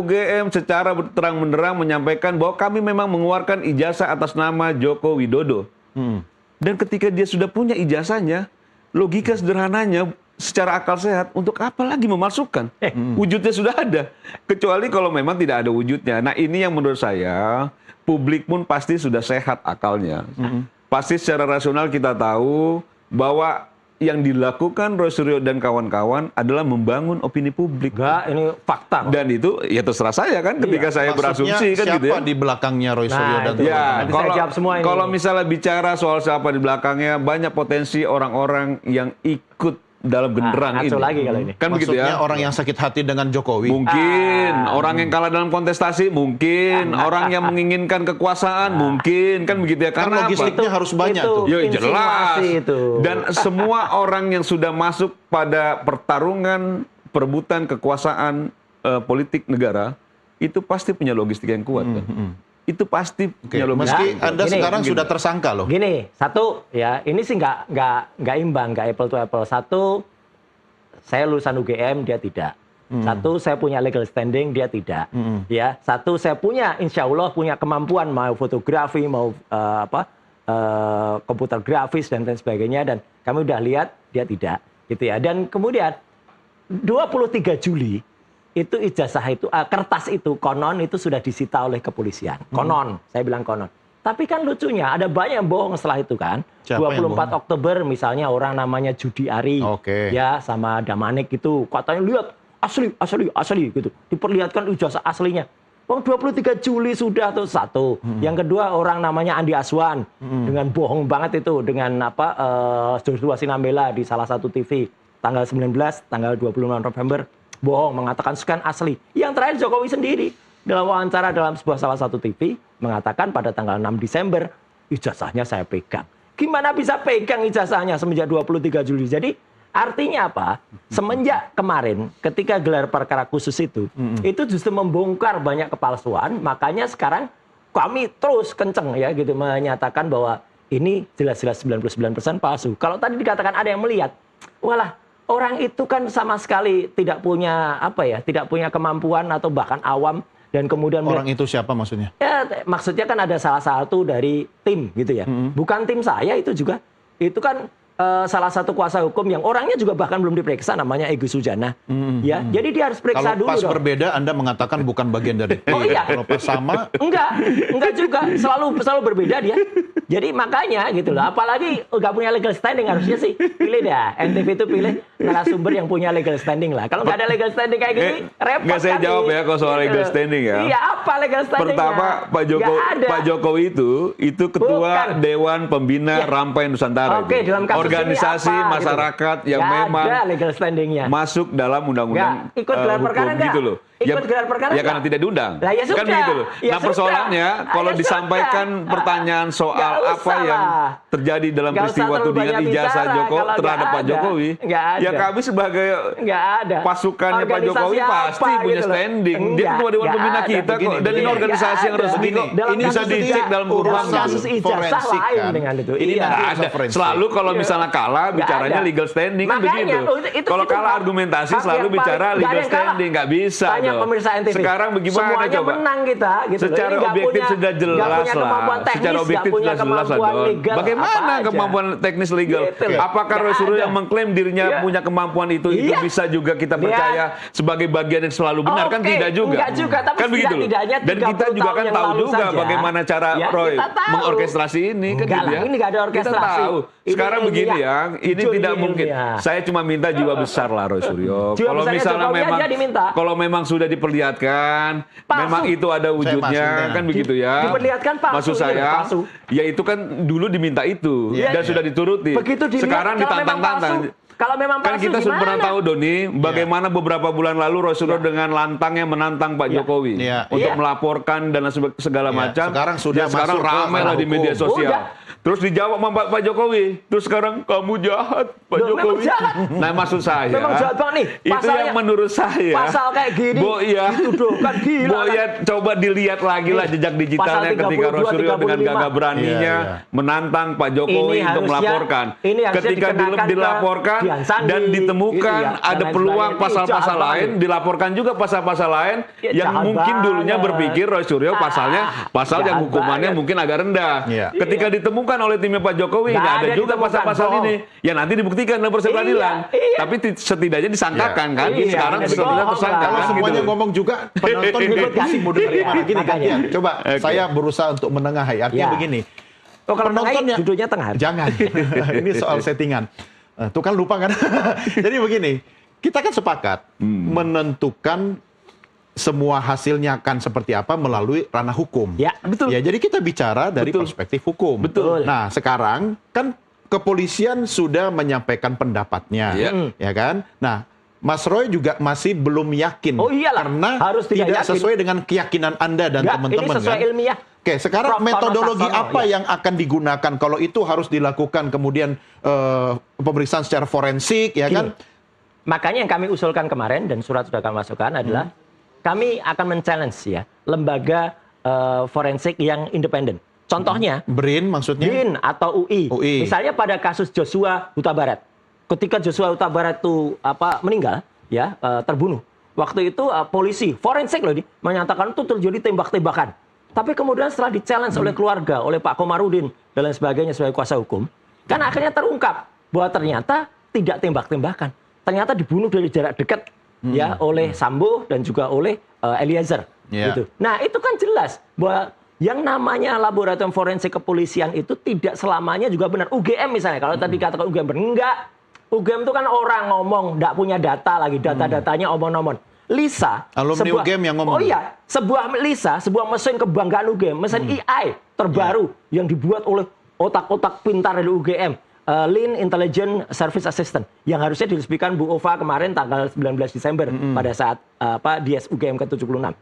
UGM secara terang-benderang menyampaikan bahwa kami memang mengeluarkan ijazah atas nama Joko Widodo. Dan ketika dia sudah punya ijazahnya, logika sederhananya secara akal sehat, untuk apa lagi memasukkan? Wujudnya sudah ada. Kecuali kalau memang tidak ada wujudnya. Nah ini yang menurut saya, publik pun pasti sudah sehat akalnya. Pasti secara rasional kita tahu bahwa yang dilakukan Roy Suryo dan kawan-kawan adalah membangun opini publik. Enggak, ini fakta. Dan itu ya terserah saya kan ketika saya berasumsi kan gitu ya. Siapa di belakangnya Roy Suryo dan ya, kalau ini. misalnya bicara soal siapa di belakangnya, banyak potensi orang-orang yang ikut dalam genderang ini. Lagi kalau ini. Kan begitu ya. Maksudnya orang yang sakit hati dengan Jokowi. Mungkin orang yang kalah dalam kontestasi, mungkin orang yang menginginkan kekuasaan, mungkin kan begitu ya. Karena logistiknya harus banyak tuh. Ya jelas. Itu. Dan semua orang yang sudah masuk pada pertarungan perebutan kekuasaan politik negara itu pasti punya logistik yang kuat kan. Itu pasti punya logistik. Meski Anda sekarang sudah tersangka loh. Gini, satu ya, ini sih nggak imbang, nggak apple to apple. Satu, saya lulusan UGM, dia tidak. Satu, saya punya legal standing, dia tidak. Ya, satu, saya punya, insya Allah punya kemampuan mau fotografi, mau komputer grafis dan lain sebagainya. Dan kami udah lihat dia tidak, gitu ya. Dan kemudian 23 Juli itu ijazah itu, kertas itu, konon itu sudah disita oleh kepolisian. Konon, saya bilang konon. Tapi kan lucunya, ada banyak yang bohong setelah itu kan. Siapa 24 Oktober misalnya orang namanya Judi Ari, ya sama Damanik gitu. Katanya lihat, asli gitu. Diperlihatkan ijazah aslinya. 23 Juli sudah tuh satu. Yang kedua orang namanya Andi Aswan. Dengan bohong banget itu. Dengan Joshua Sinambela di salah satu TV. Tanggal 19, tanggal 26 November. Bohong, mengatakan sekian asli. Yang terakhir Jokowi sendiri dalam wawancara dalam sebuah salah satu TV mengatakan pada tanggal 6 Desember ijazahnya saya pegang. Gimana bisa pegang ijazahnya semenjak 23 Juli? Jadi artinya apa? Semenjak kemarin ketika gelar perkara khusus itu justru membongkar banyak kepalsuan. Makanya sekarang kami terus kenceng ya gitu menyatakan bahwa ini jelas-jelas 99% palsu. Kalau tadi dikatakan ada yang melihat, walah, orang itu kan sama sekali tidak punya tidak punya kemampuan atau bahkan awam dan kemudian orang itu siapa maksudnya? Ya maksudnya kan ada salah satu dari tim gitu ya. Bukan tim saya itu juga. Itu kan salah satu kuasa hukum yang orangnya juga bahkan belum diperiksa namanya Egy Sujana. Ya, jadi dia harus periksa dulu. Kalau pas berbeda Anda mengatakan bukan bagian dari tim. Oh iya. Kalau pas sama enggak juga. Selalu berbeda dia. Jadi makanya gitu loh, apalagi nggak punya legal standing harusnya sih pilih dah. NTV itu pilih narasumber yang punya legal standing lah. Kalau nggak ada legal standing kayak gini, repot. Nggak saya kan jawab ya kalau soal legal standing ya. Iya, apa legal standingnya? Pertama, Pak Jokowi itu ketua Dewan Pembina Rampai Nusantara. Oke, dalam kasus organisasi ini apa, masyarakat gitu. yang memang ada legal standingnya. Masuk dalam undang-undang ikut gelar perkara hukum gitu loh. Ikut gelar perkara ya karena tidak diundang. Lah, ya kan begitu loh. Ya nah persoalannya kalau disampaikan pertanyaan soal apa yang terjadi dalam peristiwa tudingan ijazah terhadap Pak Jokowi, ya kami sebagai pasukannya Pak Jokowi pasti punya standing. Dia ketua Dewan Pembina kita kok, dan ini organisasi yang resmi kok. Ini bisa dicek dalam kasus ijazah lain dengan itu. Ini ada. Selalu kalau misalnya kalah bicaranya legal standing kan begitu. Kalau kalah argumentasi selalu bicara legal standing, nggak bisa. Pemirsa NTV. Sekarang bagaimana semuanya coba? Menang kita gitu. Secara objektif sudah jelas lah. Secara objektif sudah jelas lah. Bagaimana kemampuan teknis legal? Apakah Roy Suryo yang mengklaim dirinya punya kemampuan itu bisa juga kita percaya sebagai bagian yang selalu benar? Kan tidak juga. Enggak juga, tapi kan begitu loh. Dan kita juga kan tahu juga bagaimana cara Roy mengorkestrasi ini kan gitu ya. Ini nggak ada orkestrasi. Kita tahu. Sekarang begini ya, ini tidak mungkin. Saya cuma minta jiwa besar lah Roy Suryo. Kalau misalnya memang sudah diperlihatkan, memang itu ada wujudnya, kan begitu ya. Diperlihatkan palsu. Maksud saya, ya itu kan dulu diminta itu dan sudah dituruti. Sekarang ditantang-tantang. Kalau memang palsu, kan kita sudah pernah tahu Doni, bagaimana beberapa bulan lalu Roy Suryo dengan lantangnya menantang Pak Jokowi untuk melaporkan dan segala macam. Sekarang ramai lah di media sosial. Terus dijawab sama Pak Jokowi. Terus sekarang kamu jahat, Pak Jokowi. Nah maksud saya, memang jahat banget nih. Itu yang menurut saya. Pasal kayak gini. Dituduhkan gila. Coba dilihat lagi lah jejak digitalnya ketika Roy Suryo dengan gagah beraninya menantang Pak Jokowi untuk melaporkan. Ketika dilaporkan dan ditemukan ada peluang pasal-pasal lain, dilaporkan juga pasal-pasal lain yang mungkin dulunya berpikir Roy Suryo pasal yang hukumannya mungkin agak rendah. Ketika ditemukan oleh timnya Pak Jokowi, nggak ada juga pasal-pasal ini. Ya nanti dibuktikan dalam proses peradilan. Tapi setidaknya disangkakan kan. Sekarang setidaknya tersangka. Kalau semuanya ngomong juga, penonton juga pusing mau dengerin. Gini gantian. Coba saya berusaha untuk menengahi. Artinya begini. Kalau penontonnya duduknya tengah. Jangan. Ini soal settingan. Tuh kan lupa kan. Jadi begini, kita kan sepakat menentukan semua hasilnya akan seperti apa melalui ranah hukum. Ya, betul. Ya, jadi kita bicara dari perspektif hukum. Betul. Nah, sekarang kan kepolisian sudah menyampaikan pendapatnya, ya kan? Nah, Mas Roy juga masih belum yakin karena harus tidak sesuai dengan keyakinan Anda dan teman-teman. Ini sesuai ilmiah. Oke, sekarang metodologi apa yang akan digunakan kalau itu harus dilakukan kemudian pemeriksaan secara forensik, ya kan? Makanya yang kami usulkan kemarin dan surat sudah kami masukkan adalah kami akan men-challenge ya lembaga forensik yang independen. Contohnya BRIN maksudnya? BRIN atau UI. Misalnya pada kasus Joshua Huta Barat. Ketika Joshua Huta Barat itu meninggal, ya terbunuh. Waktu itu polisi forensik loh menyatakan itu terjadi tembak-tembakan. Tapi kemudian setelah di-challenge oleh keluarga, oleh Pak Komarudin dan lain sebagainya sebagai kuasa hukum, kan akhirnya terungkap bahwa ternyata tidak tembak-tembakan. Ternyata dibunuh dari jarak dekat ya oleh Sambo dan juga oleh Eliezer. Gitu. Nah, itu kan jelas bahwa yang namanya laboratorium forensik kepolisian itu tidak selamanya juga benar. UGM misalnya, kalau tadi katakan UGM benar, enggak. UGM itu kan orang ngomong, enggak punya data lagi, data-datanya omong-omong. Lisa, alumni UGM yang ngomong. Oh iya, sebuah mesin kebanggaan UGM, mesin AI terbaru yang dibuat oleh otak-otak pintar dari UGM, Lean Intelligent Service Assistant, yang harusnya diresmikan Bu Ova kemarin tanggal 19 Desember pada saat Dies UGM ke-76.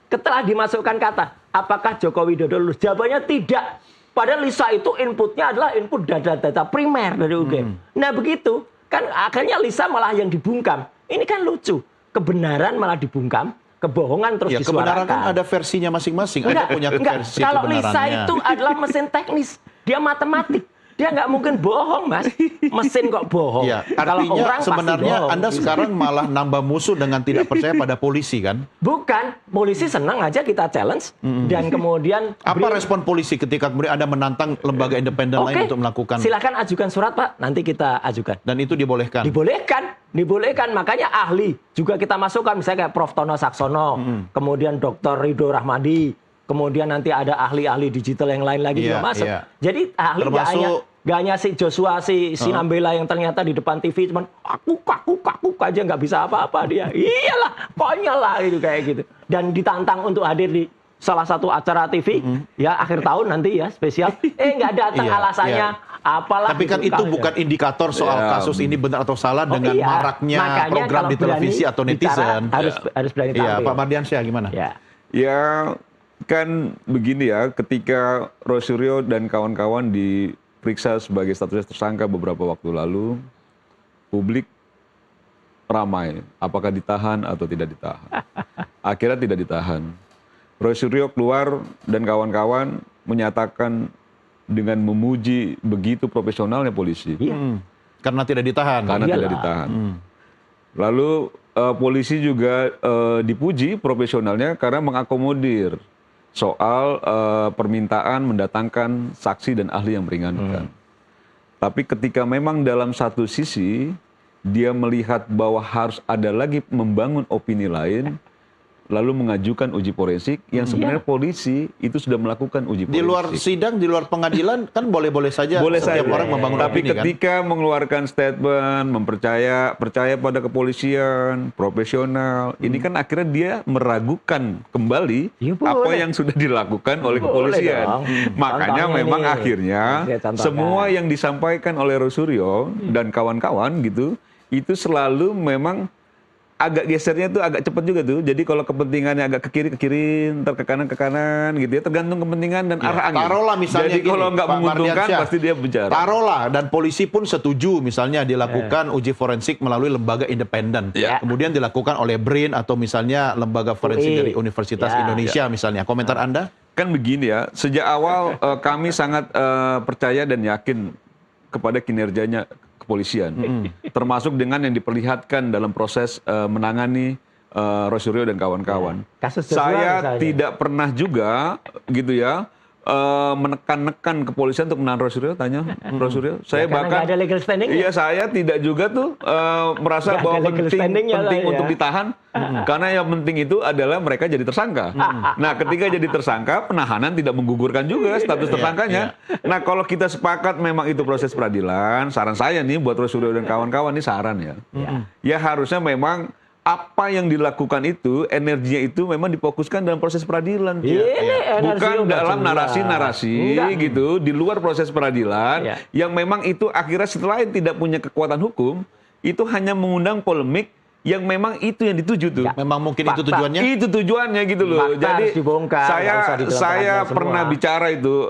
Setelah dimasukkan kata, apakah Joko Widodo lulus? Jawabannya tidak. Padahal Lisa itu inputnya adalah input data-data primer dari UGM. Nah begitu, kan akhirnya Lisa malah yang dibungkam. Ini kan lucu. Kebenaran malah dibungkam, kebohongan terus disuarakan. Kebenaran kan ada versinya masing-masing. Ada punya versi kalau kebenarannya. Lisa itu adalah mesin teknis, dia matematik. Dia nggak mungkin bohong, Mas. Mesin kok bohong. Ya, artinya orang sebenarnya Anda sekarang malah nambah musuh dengan tidak percaya pada polisi, kan? Bukan. Polisi senang aja kita challenge. Dan kemudian... Apa respon polisi ketika kemudian Anda menantang lembaga independen lain untuk melakukan... Silakan ajukan surat, Pak. Nanti kita ajukan. Dan itu dibolehkan? Dibolehkan. Makanya ahli juga kita masukkan. Misalnya kayak Prof. Tono Saksono. Kemudian Dr. Ridho Rahmadi. Kemudian nanti ada ahli-ahli digital yang lain lagi juga masuk. Jadi ahli nggak hanya si Joshua, si Nambela yang ternyata di depan TV cuman kaku aja nggak bisa apa-apa dia. Iyalah, konyol lah itu kayak gitu. Dan ditantang untuk hadir di salah satu acara TV ya akhir tahun nanti ya spesial. Nggak datang alasannya apalah. Tapi kan itu bukan indikator soal kasus ini benar atau salah dengan maraknya makanya program di televisi atau netizen. Harus berani tampil. Pak Mardiansyah gimana? Ya kan begini ya, ketika Roy Suryo dan kawan-kawan diperiksa sebagai status tersangka beberapa waktu lalu, publik ramai, apakah ditahan atau tidak ditahan. Akhirnya tidak ditahan. Roy Suryo keluar dan kawan-kawan menyatakan dengan memuji begitu profesionalnya polisi. Karena tidak ditahan. Tidak ditahan. Lalu polisi juga dipuji profesionalnya karena mengakomodir soal permintaan mendatangkan saksi dan ahli yang meringankan. Tapi ketika memang dalam satu sisi dia melihat bahwa harus ada lagi membangun opini lain, lalu mengajukan uji forensik yang sebenarnya polisi itu sudah melakukan uji forensik. Di luar sidang, di luar pengadilan kan boleh-boleh saja setiap orang membangun tapi opini. Tapi ketika mengeluarkan statement, percaya pada kepolisian, profesional, ini kan akhirnya dia meragukan kembali apa yang sudah dilakukan oleh kepolisian. Makanya memang akhirnya semua yang disampaikan oleh Roy Suryo dan kawan-kawan gitu, itu selalu memang agak gesernya tuh agak cepat juga tuh. Jadi kalau kepentingannya agak ke kiri, ntar ke kanan gitu ya. Tergantung kepentingan dan arah angin. Taruhlah misalnya jadi kalau nggak menguntungkan pasti dia bicara. Taruhlah dan polisi pun setuju misalnya dilakukan uji forensik melalui lembaga independen. Kemudian dilakukan oleh BRIN atau misalnya lembaga forensik dari Universitas Indonesia misalnya. Komentar Anda? Kan begini ya. Sejak awal kami sangat percaya dan yakin kepada kinerjanya kepolisian. Termasuk dengan yang diperlihatkan dalam proses menangani Roy Suryo dan kawan-kawan. Saya tidak pernah juga gitu ya menekan-nekan kepolisian untuk menahan Roy Suryo, tanya Roy Suryo. Saya bahkan ada legal standing. Iya, saya tidak juga tuh merasa bahwa penting untuk ditahan karena yang penting itu adalah mereka jadi tersangka. Nah, ketika jadi tersangka, penahanan tidak menggugurkan juga status tersangkanya. Nah, kalau kita sepakat memang itu proses peradilan, saran saya nih buat Roy Suryo dan kawan-kawan ini saran ya. Ya harusnya memang apa yang dilakukan itu, energinya itu memang difokuskan dalam proses peradilan. Bukan dalam narasi-narasi gitu, di luar proses peradilan, yang memang itu akhirnya setelah tidak punya kekuatan hukum, itu hanya mengundang polemik yang memang itu yang dituju tuh. Memang mungkin itu tujuannya? Itu tujuannya gitu loh. Jadi saya pernah bicara itu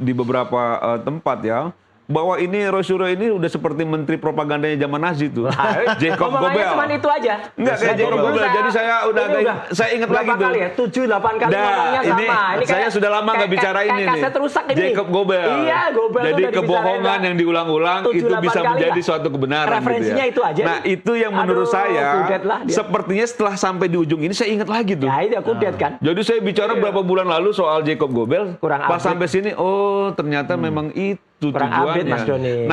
di beberapa tempat ya, bahwa ini Roy Suryo ini udah seperti menteri propagandanya zaman Nazi tuh. Jacob Goebbels. Cuma itu aja. Enggak kayak Jacob Goebbels. Jadi saya saya ingat lagi tuh. Ya? 7-8 kali ngomongnya sama. Ini saya sudah lama nggak bicara ini nih. Jacob Goebbels. Iya, Goebbels. Jadi kebohongan yang diulang-ulang itu bisa menjadi suatu kebenaran. Referensinya gitu ya. itu aja. Nah, itu yang menurut saya sepertinya setelah sampai di ujung ini saya ingat lagi tuh. Ya, itu kudet kan. Jadi saya bicara berapa bulan lalu soal Jacob Goebbels. Pas sampai sini, oh ternyata memang itu kurang update Mas Doni.